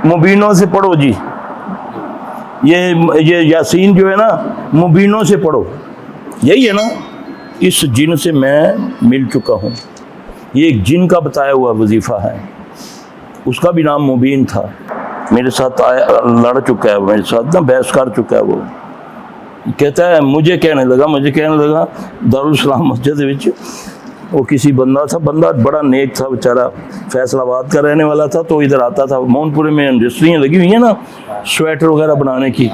मुबीनों से पढ़ो जी, ये यासीन जो है ना मुबीनों से पढ़ो, यही है ना। इस जिन से मैं मिल चुका हूँ, ये एक जिन का बताया हुआ वजीफ़ा है, उसका भी नाम मुबीन था। मेरे साथ आया, लड़ चुका है मेरे साथ ना, बहस कर चुका है वो। कहता है मुझे कहने लगा दारुल सलाम मस्जिद विच वो किसी बंदा था, बंदा बड़ा नेक था बेचारा, फैसलाबाद का रहने वाला था। तो इधर आता था, मोहनपुरे में इंडस्ट्रियाँ लगी हुई हैं ना स्वेटर वगैरह बनाने की,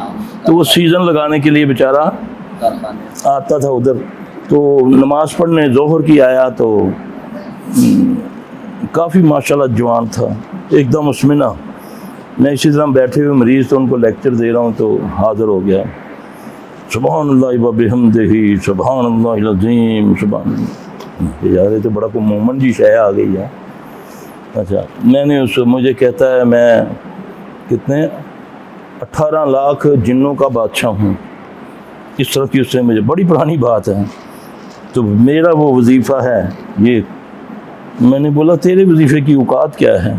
तो वो सीज़न लगाने के लिए बेचारा आता था उधर। तो नमाज़ पढ़ने ज़ोहर की आया तो काफ़ी माशाल्लाह जवान था, एकदम उसमिना। मैं इसी तरह बैठे हुए मरीज़ तो उनको लेक्चर दे रहा हूँ तो हाज़िर हो गया। सुबहानल्लाह व बिहम्दिही सुबहानल्लाहिल अज़ीम सुबहान, यार ये तो बड़ा को मोमन जी शय आ गई है। अच्छा, मैंने मुझे कहता है मैं कितने 18 लाख जिन्नों का बादशाह हूँ, इस तरह की उससे मुझे बड़ी पुरानी बात है। तो मेरा वो वजीफ़ा है ये। मैंने बोला तेरे वजीफ़े की औकात क्या है,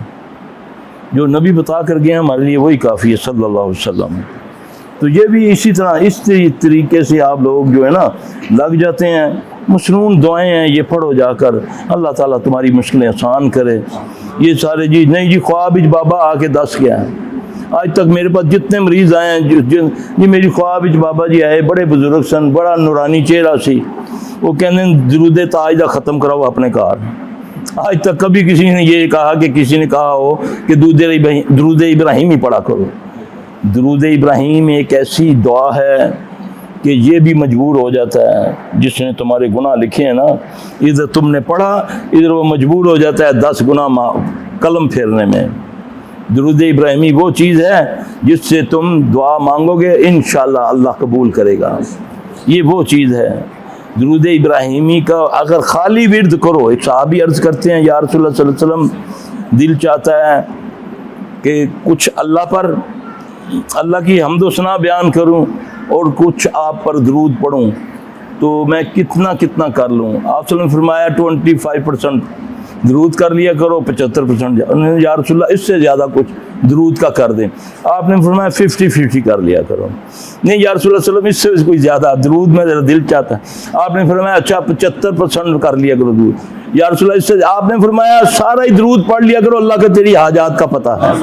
जो नबी बता कर गए हमारे लिए वही काफ़ी है सल्लल्लाहु अलैहि वसल्लम। तो ये भी इसी तरह इस तरीके से आप लोग जो है ना लग जाते हैं। मसनून दुआएं हैं, ये पढ़ो जाकर, अल्लाह ताला तुम्हारी मुश्किलें आसान करे। ये सारे जी नहीं जी ख्वाब इच बाबा आके दस गया है। आज तक मेरे पास जितने मरीज़ आए हैं जी मेरी ख्वाब इच बाबा जी आए, बड़े बुजुर्ग सन, बड़ा नूरानी चेहरा सी, वो कहने दरूद ताज ख़त्म कराओ अपने घर। आज तक कभी किसी ने ये कहा कि किसी ने कहा हो कि दरूद इब्राहीम ही पढ़ा करो। दरूद इब्राहीम एक ऐसी दुआ है कि ये भी मजबूर हो जाता है, जिसने तुम्हारे गुनाह लिखे हैं ना, इधर तुमने पढ़ा इधर वो मजबूर हो जाता है 10 गुना कलम फेरने में। दरूद इब्राहीमी वो चीज़ है जिससे तुम दुआ मांगोगे इंशाअल्लाह अल्लाह कबूल करेगा। ये वो चीज़ है दरूद इब्राहीमी का। अगर खाली विर्द करो, एक सहाबी अर्ज़ करते हैं या रसूलुल्लाह सल्लल्लाहु अलैहि वसल्लम दिल चाहता है कि कुछ अल्लाह की हम्द व सना बयान करूं और कुछ आप पर दरूद पढ़ूं, तो मैं कितना कितना कर लूं। आप ने फरमाया 25% दरूद कर लिया करो, 75% या रसूलुल्लाह इससे ज़्यादा कुछ दरूद का कर दें। आपने फरमाया 50-50 कर लिया करो। नहीं या रसूलुल्लाह सल्लल्लाहु अलैहि वसल्लम इससे कोई ज़्यादा दरूद में ज़रा दिल चाहता है। आपने फरमाया अच्छा 75% कर लिया करो दरूद। या रसूलुल्लाह इससे आपने फरमाया सारा ही दरूद पढ़ लिया करो, अल्लाह का तेरी हाजात का पता है।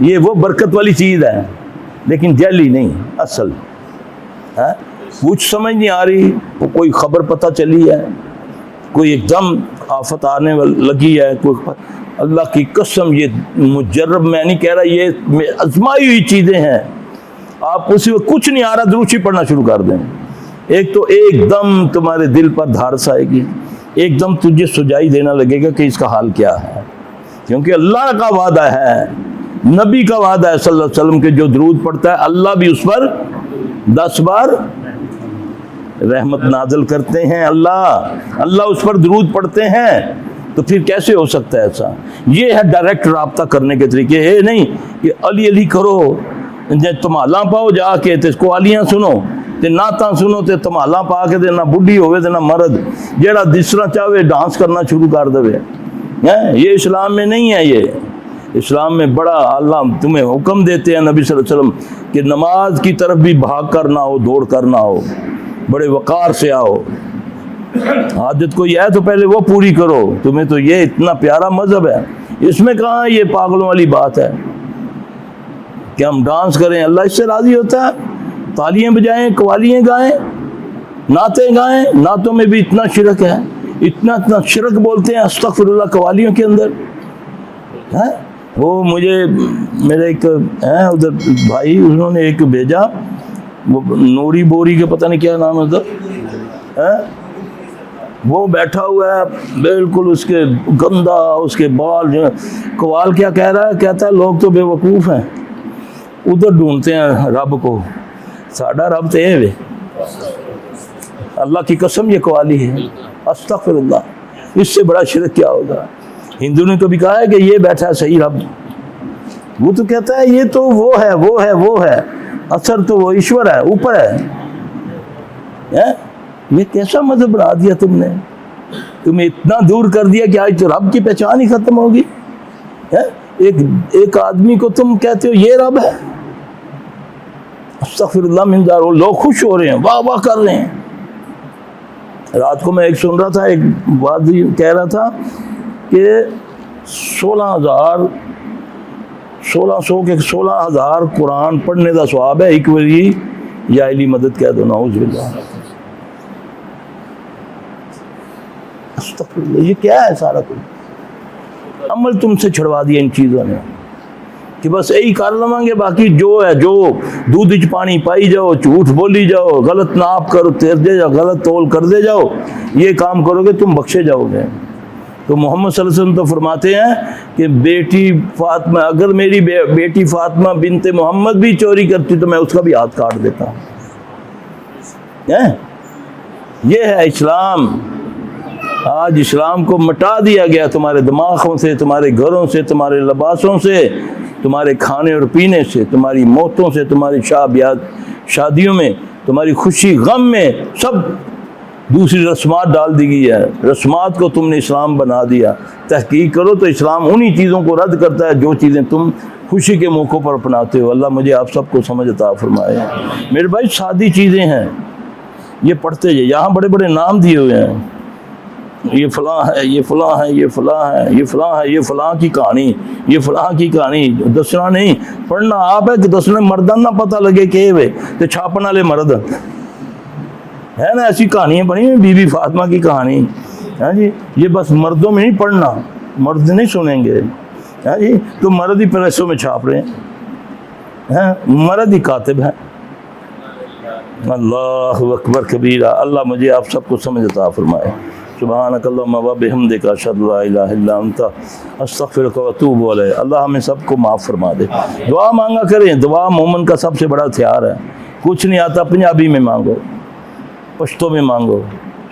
ये वो बरकत वाली चीज़ है, लेकिन जैली नहीं असल है। कुछ समझ नहीं आ रही, कोई खबर पता चली है, कोई एकदम आफत आने लगी है, कोई अल्लाह की कसम ये मुजर्रब मैं नहीं कह रहा, ये आजमाई हुई चीज़ें हैं। आप उसी वक्त कुछ नहीं आ रहा दुरूद पढ़ना शुरू कर दें, एक तो एकदम तुम्हारे दिल पर धारस आएगी, एकदम तुझे सुझाई देना लगेगा कि इसका हाल क्या है। क्योंकि अल्लाह का वादा है, नबी का वादा है सल्लल्लाहु अलैहि वसल्लम के जो दरूद पढ़ता है अल्लाह भी उस पर 10 बार रहमत नाज़िल करते हैं। अल्लाह उस पर दरूद पढ़ते हैं। तो फिर कैसे हो सकता है ऐसा? ये है डायरेक्ट राब्ता करने के तरीके। ये नहीं कि अली अली करो, तुम्हारा पाओ जाके तो कवालियाँ सुनो ते नाता सुनो ते तुम्हारा पा के ना बुढ़ी होवे ते ना मर्द जेड़ा जिस तरह चाहे डांस करना शुरू कर देवे। ये इस्लाम में नहीं है। ये इस्लाम में बड़ा अल्लाह तुम्हें हुक्म देते हैं नबी सल्लल्लाहु अलैहि वसल्लम कि नमाज की तरफ भी भाग कर ना हो, दौड़ कर ना हो, बड़े वक़ार से आओ। आदत कोई है तो पहले वो पूरी करो। तुम्हें तो ये इतना प्यारा मजहब है, इसमें कहाँ ये पागलों वाली बात है कि हम डांस करें? अल्लाह इससे राज़ी होता है? तालियां बजाएं, कवालियाँ गाएं, नाते गाएं। नातों में भी इतना शिरक है, इतना शिरक बोलते हैं अस्तगफिरुल्लाह कवालियों के अंदर है। वो मुझे मेरे एक है उधर भाई, उन्होंने एक भेजा, वो नूरी बोरी के पता नहीं क्या नाम है उधर है, वो बैठा हुआ है बिल्कुल, उसके गंदा उसके बाल जो कवाल क्या कह रहा है, कहता है लोग तो बेवकूफ़ हैं, उधर ढूंढते हैं रब को, साडा रब तो ये वे। अल्लाह की कसम ये कवाली है, अस्तगफिरुल्लाह। इससे बड़ा शिरक क्या होगा? हिंदू ने कभी कहा है कि ये बैठा है सही रब? वो तो कहता है ये तो वो है, वो है, वो है, असर तो वो ईश्वर है, ऊपर है। ये कैसा मजहब बना दिया तुमने? तुम्हें इतना दूर कर दिया कि आज तो रब की पहचान ही खत्म होगी है। ایک آدمی کو تم کہتے ہو یہ رب ہے، استغفر اللہ من ذالک، لوگ خوش ہو رہے ہیں، واہ واہ کر رہے ہیں۔ رات کو میں ایک سن رہا تھا، ایک بات کہہ رہا تھا کہ 16,000 قرآن پڑھنے کا ثواب ہے، ایک واری یا علی مدد کہہ دو، نعوذ باللہ۔ استغفر اللہ، یہ کیا ہے سارا کچھ؟ عمل تم سے چھڑوا دیا ان چیزوں نے کہ بس یہی کر لواں گے، باقی جو ہے جو دودھ وچ پانی پائی جاؤ، جھوٹ بولی جاؤ، غلط ناپ کرو تیر دے جاؤ، غلط تول کر دے جاؤ، یہ کام کرو گے تم بخشے جاؤ گے۔ تو محمد صلی اللہ علیہ وسلم تو فرماتے ہیں کہ بیٹی فاطمہ، اگر میری بیٹی فاطمہ بنت محمد بھی چوری کرتی تو میں اس کا بھی ہاتھ کاٹ دیتا ہوں۔ یہ ہے اسلام۔ آج اسلام کو مٹا دیا گیا تمہارے دماغوں سے، تمہارے گھروں سے، تمہارے لباسوں سے، تمہارے کھانے اور پینے سے، تمہاری موتوں سے، تمہاری شادیوں میں، تمہاری خوشی غم میں، سب دوسری رسمات ڈال دی گئی ہے۔ رسمات کو تم نے اسلام بنا دیا۔ تحقیق کرو تو اسلام انہی چیزوں کو رد کرتا ہے جو چیزیں تم خوشی کے موقعوں پر اپناتے ہو۔ اللہ مجھے آپ سب کو سمجھ عطا فرمائے۔ میرے بھائی سادی چیزیں ہیں، یہ پڑھتے جائے، یہاں بڑے بڑے نام دیے ہوئے ہیں، یہ فلاں ہے، یہ فلاں ہے، یہ فلاں ہے، یہ فلاں ہے، یہ فلاں کی کہانی، یہ فلاں کی کہانی۔ دسنا نہیں، پڑھنا آپ ہے کہ دسنا مردن نہ پتہ لگے کہ وہ تو چھاپن والے مرد ہے نا، ایسی کہانیاں بنی ہوئی بی بی فاطمہ کی کہانی، ہاں جی، یہ بس مردوں میں نہیں پڑھنا، مرد نہیں سنیں گے، ہاں جی، تو مرد ہی پریسوں میں چھاپ رہے ہیں، مرد ہی کاتب ہیں۔ اللہ اکبر کبیرہ۔ اللہ مجھے آپ سب کو سمجھ عطا فرمائے۔ سبحانک اللہم و بحمدک، اشہد ان لا الہ الا انت، استغفرک و اتوب الیک۔ اللہ ہمیں سب کو معاف فرما دے۔ دعا مانگا کریں، دعا مومن کا سب سے بڑا ہتھیار ہے۔ کچھ نہیں آتا پنجابی میں مانگو، پشتو میں مانگو،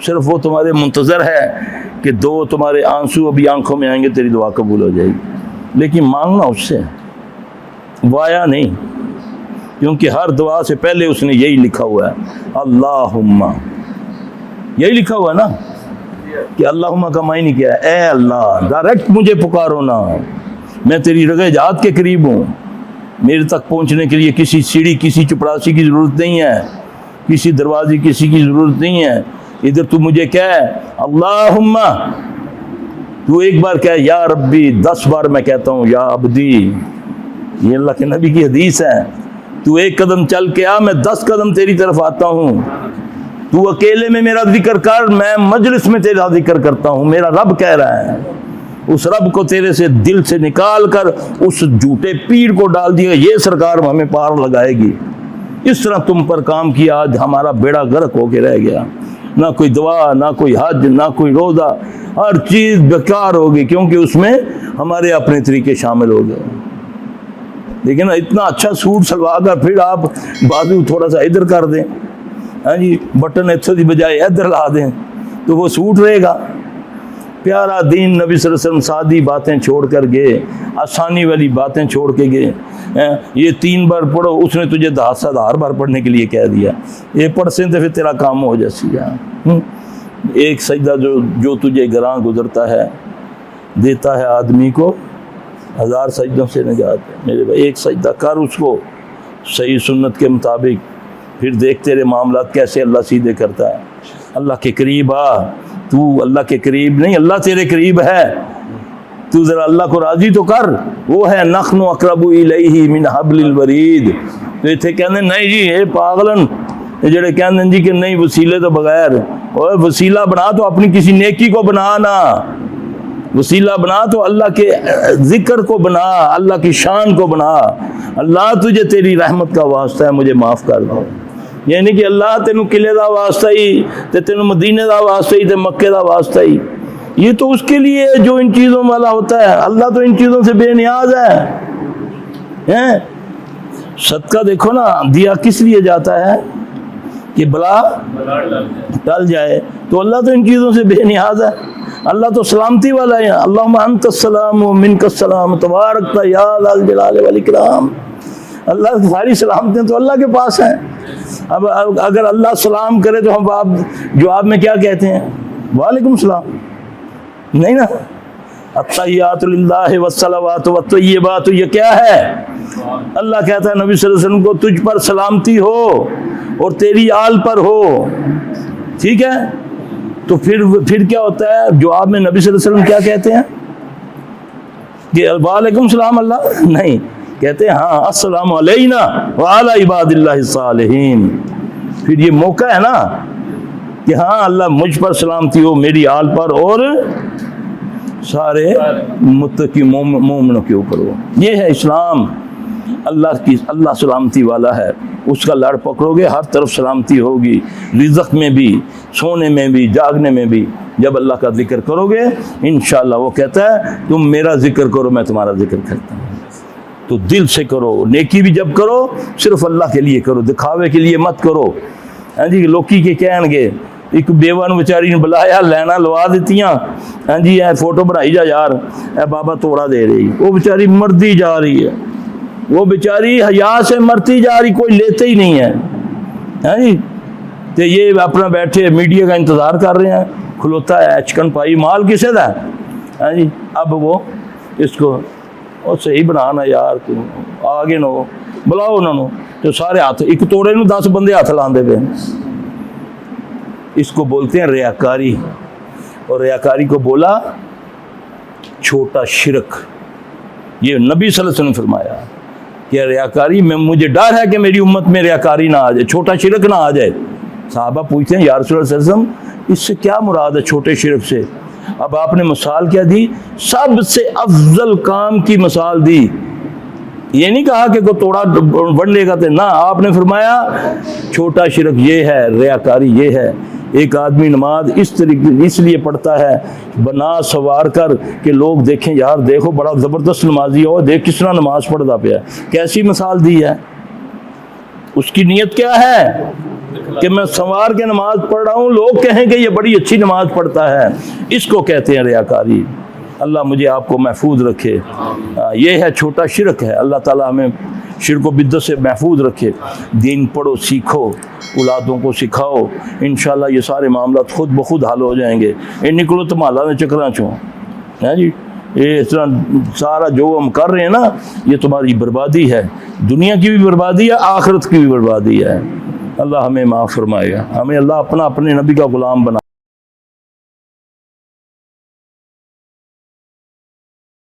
صرف وہ تمہارے منتظر ہے کہ دو تمہارے آنسو ابھی آنکھوں میں آئیں گے، تیری دعا قبول ہو جائے گی، لیکن مانگنا اس سے، وایا نہیں، کیونکہ ہر دعا سے پہلے اس نے یہی لکھا ہوا ہے، اللہم، یہی لکھا ہوا ہے نا، کہ اللہم کا معنی کیا ہے؟ اے اللہ، ڈائریکٹ مجھے پکارو نا، میں تیری رگے جات کے قریب ہوں، میرے تک پہنچنے کے لیے کسی سیڑھی، کسی چپڑاسی کی ضرورت نہیں ہے، کسی دروازے کسی کی ضرورت نہیں ہے، ادھر تو مجھے کہہ اللہم، تو ایک بار کہہ یا ربی، 10 بار میں کہتا ہوں یا عبدی، یہ اللہ کے نبی کی حدیث ہے۔ تو ایک قدم چل کے آ، میں 10 قدم تیری طرف آتا ہوں، تو اکیلے میں میرا ذکر کر، میں مجلس میں تیرا ذکر کرتا ہوں، میرا رب کہہ رہا ہے۔ اس رب کو تیرے سے دل سے نکال کر اس جھوٹے پیر کو ڈال دیا، یہ سرکار ہمیں پار لگائے گی۔ اس طرح تم پر کام کیا، آج ہمارا بیڑا غرق ہو کے رہ گیا، نہ کوئی دعا، نہ کوئی حج، نہ کوئی روزہ، ہر چیز بیکار ہوگی، کیونکہ اس میں ہمارے اپنے طریقے شامل ہو گئے۔ لیکن اتنا اچھا سوٹ سلوا کر پھر آپ بازو تھوڑا سا ادھر کر دیں، ہاں جی، بٹن اتھوں دی بجائے ادھر لا دیں تو وہ سوٹ رہے گا۔ پیارا دین نبی صلی اللہ علیہ وسلم سادی باتیں چھوڑ کر گئے، آسانی والی باتیں چھوڑ کے گئے۔ یہ 3 بار پڑھو، اس نے تجھے 10,000 بار پڑھنے کے لیے کہہ دیا، یہ پڑھ سے تو پھر تیرا کام ہو جیسی ہے۔ ایک سجدہ جو تجھے گراں گزرتا ہے، دیتا ہے آدمی کو 1000 سجدوں سے نجات ہے۔ میرے بھائی ایک سجدہ کر اس کو صحیح سنت کے مطابق، پھر دیکھ تیرے معاملات کیسے اللہ سیدھے کرتا ہے۔ اللہ کے قریب آ، تو اللہ کے قریب نہیں، اللہ تیرے قریب ہے، تو ذرا اللہ کو راضی تو کر۔ وہ ہے نحن اقرب الیہ من حبل الورید۔ تو اتنے کہنے نہیں جی اے پاگلن، یہ جڑے کہنے جی کہ نہیں وسیلے تو بغیر، اور وسیلہ بنا تو اپنی کسی نیکی کو بنا نا، وسیلہ بنا تو اللہ کے ذکر کو بنا، اللہ کی شان کو بنا۔ اللہ تجھے تیری رحمت کا واسطہ ہے، مجھے معاف کر دو۔ یعنی کہ اللہ تینوں قلعے دا واسطہ ہی، تے تینوں مدینے دا واسطہ ہی، تے مکے دا واسطہ ہی، یہ تو اس کے لیے جو ان چیزوں والا ہوتا ہے۔ اللہ تو ان چیزوں سے بے نیاز ہے۔ صدقہ دیکھو نا دیا کس لیے جاتا ہے؟ کہ بلا ٹل جائے، تو اللہ تو ان چیزوں سے بے نیاز ہے۔ اللہ تو سلامتی والا ہے، اللہم انت السلام و منک السلام تبارک یا ذا الجلال والاکرام۔ اللہ ساری سلامتیں تو اللہ کے پاس ہیں۔ اب اگر اللہ سلام کرے تو ہم آپ جواب میں کیا کہتے ہیں؟ وعلیکم السلام، نہیں نا، अत्तहियातु लिल्लाहि वस्सलावातु वत्तय्यिबातु, ये क्या है? अल्लाह कहता है नबी सल्लल्लाहु अलैहि वसल्लम को तुझ पर सलामती हो और तेरी आल पर हो, ठीक है। तो फिर क्या होता है? जवाब में नबी सल्लल्लाहु अलैहि वसल्लम क्या कहते हैं कि वालेकुम सलाम अल्लाह नहीं, कहते हैं हाँ अस्सलामु अलैना व अला इबादिल्लाहिस सालिहीन। फिर ये मौका है ना कि हाँ अल्लाह मुझ पर सलामती हो, मेरी आल पर और सारे मुत्तकी मोमिनों के ऊपर हो। ये है इस्लाम, अल्लाह सलामती वाला है, उसका लड़ पकड़ोगे हर तरफ सलामती होगी, रिज़्क़ में भी, सोने में भी, जागने में भी। जब अल्लाह का जिक्र करोगे इंशाअल्लाह, वो कहता है तुम मेरा जिक्र करो मैं तुम्हारा जिक्र करता हूँ। तो दिल से करो, नेकी भी जब करो सिर्फ अल्लाह के लिए करो, दिखावे के लिए मत करो। हाँ जी, लोकी के कहणगे एक बेवा नूं बेचारी ने बुलाया, लैना लवा दित्तियां, हाँ जी ए फोटो बनाई जा यार, ए बाबा तोड़ा दे रही, वो बेचारी मरती जा रही है, वो बेचारी हया से मरती जा रही, कोई लेते ही नहीं है। हाँ जी, तो ये अपना बैठे मीडिया का इंतज़ार कर रहे हैं, खलोता है चिकन पाई, माल किसे दा? हाँ जी, अब वो इसको वो सही बनाना यार, तुम आगे नो बुलाओ उन्होंने, तो सारे हाथ एक तोड़े नूं 10 बंदे हाथ लांदे पे। इसको बोलते हैं रियाकारी, और रियाकारी को बोला छोटा शिरक। ये नबी सल्लल्लाहु अलैहि वसल्लम ने फरमाया कि रियाकारी में मुझे डर है कि मेरी उम्मत में रियाकारी ना आ जाए, छोटा शिरक ना आ जाए। साहबा पूछते हैं या रसूल अल्लाह सल्लल्लाहु अलैहि वसल्लम इससे क्या मुराद है छोटे शिरक से? अब आपने मिसाल क्या दी? सबसे अफजल काम की मिसाल दी। ये नहीं कहा कि को तोड़ा बढ़ लेगा तो ना, आपने फरमाया छोटा शिरक ये है, रियाकारी ये है। एक आदमी नमाज इस तरीके इसलिए पढ़ता है बना सवार कर कि लोग देखें यार देखो बड़ा ज़बरदस्त नमाजी हो, देख किस तरह नमाज पढ़ता पाया। कैसी मिसाल दी है? उसकी नीयत क्या है कि मैं संवार के नमाज पढ़ रहा हूँ, लोग कहें कि ये बड़ी अच्छी नमाज पढ़ता है। इसको कहते हैं रियाकारी। अल्लाह मुझे आपको महफूज रखे। ये है छोटा शिरक है। अल्लाह ताला हमें शिरक व बिद्दत से महफूज रखे। दीन पढ़ो, सीखो, औलादों को सिखाओ, इंशाअल्लाह ये सारे मामला खुद ब खुद हल हो जाएंगे। ये निकलो तो माला ने चक्रा चो है जी, ये इस तरह सारा जो हम कर रहे हैं ना, ये तुम्हारी बर्बादी है, दुनिया की भी बर्बादी है, आखिरत की भी बर्बादी है। अल्लाह हमें माफ़ फरमाएगा, हमें अल्लाह अपने नबी का ग़ुलाम बना।